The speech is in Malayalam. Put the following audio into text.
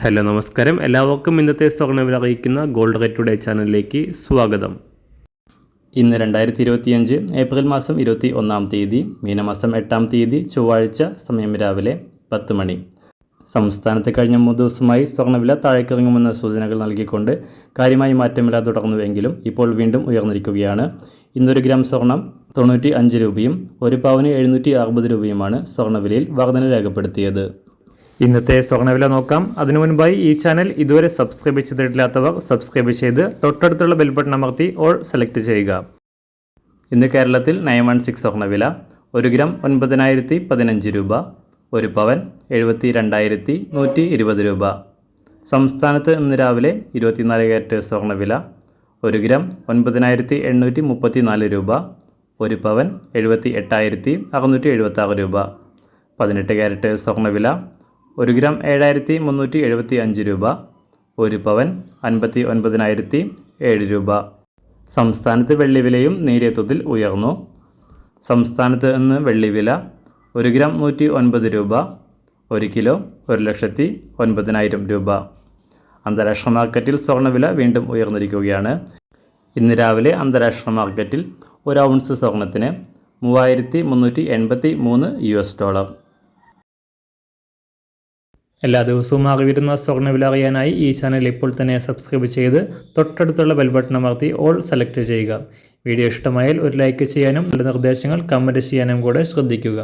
ഹലോ നമസ്കാരം, എല്ലാവർക്കും ഇന്നത്തെ സ്വർണ്ണവില അറിയിക്കുന്ന ഗോൾഡ് റേറ്റ് ടുഡേ ചാനലിലേക്ക് സ്വാഗതം. ഇന്ന് 2025 ഏപ്രിൽ മാസം 21-ാം തീയതി, മീനമാസം 8-ാം തീയതി ചൊവ്വാഴ്ച, സമയം രാവിലെ 10 മണി. സംസ്ഥാനത്ത് കഴിഞ്ഞ 3 ദിവസമായി സ്വർണ്ണവില താഴേക്കിറങ്ങുമെന്ന സൂചനകൾ നൽകിക്കൊണ്ട് കാര്യമായി മാറ്റമില്ലാതെ തുടർന്നുവെങ്കിലും ഇപ്പോൾ വീണ്ടും ഉയർന്നിരിക്കുകയാണ്. ഇന്നൊരു ഗ്രാം സ്വർണം 95 രൂപയും 1 പവന് 760 രൂപയുമാണ് സ്വർണ്ണവിലയിൽ വർധന രേഖപ്പെടുത്തിയത്. ഇന്നത്തെ സ്വർണ്ണവില നോക്കാം. അതിനു മുൻപായി ഈ ചാനൽ ഇതുവരെ സബ്സ്ക്രൈബ് ചെയ്തിട്ടില്ലാത്തവർ സബ്സ്ക്രൈബ് ചെയ്ത് തൊട്ടടുത്തുള്ള ബെൽ ബട്ടൺ അമർത്തി ഓൾ സെലക്ട് ചെയ്യുക. ഇന്ന് കേരളത്തിൽ 916 സ്വർണ്ണവില 1 ഗ്രാം 9015 രൂപ, 1 പവൻ 72,120 രൂപ. സംസ്ഥാനത്ത് ഇന്ന് രാവിലെ 24 ക്യാരറ്റ് സ്വർണ്ണവില 1 ഗ്രാം 9834 രൂപ, 1 പവൻ 78,676 രൂപ. 18 ക്യാരറ്റ് സ്വർണ്ണവില 1 ഗ്രാം 7,375 രൂപ, 1 പവൻ 59,007 രൂപ. സംസ്ഥാനത്ത് വെള്ളിവിലയും നേരിയ തോതിൽ ഉയർന്നു. സംസ്ഥാനത്ത് ഇന്ന് വെള്ളിവില 1 ഗ്രാം 109 രൂപ, 1 കിലോ 1,09,000 രൂപ. അന്താരാഷ്ട്ര മാർക്കറ്റിൽ സ്വർണ്ണവില വീണ്ടും ഉയർന്നിരിക്കുകയാണ്. ഇന്ന് രാവിലെ അന്താരാഷ്ട്ര മാർക്കറ്റിൽ 1 ഔൺസ് സ്വർണ്ണത്തിന് $3,383. എല്ലാ ദിവസവും അറിവിരുന്ന സ്വർണ്ണവില അറിയാനായി ഈ ചാനൽ ഇപ്പോൾ തന്നെ സബ്സ്ക്രൈബ് ചെയ്ത് തൊട്ടടുത്തുള്ള ബെൽ ബട്ടൺ അമർത്തി ഓൾ സെലക്ട് ചെയ്യുക. വീഡിയോ ഇഷ്ടമായാൽ ഒരു ലൈക്ക് ചെയ്യാനും നല്ല നിർദ്ദേശങ്ങൾ കമൻറ്റ് ചെയ്യാനും കൂടെ ശ്രദ്ധിക്കുക.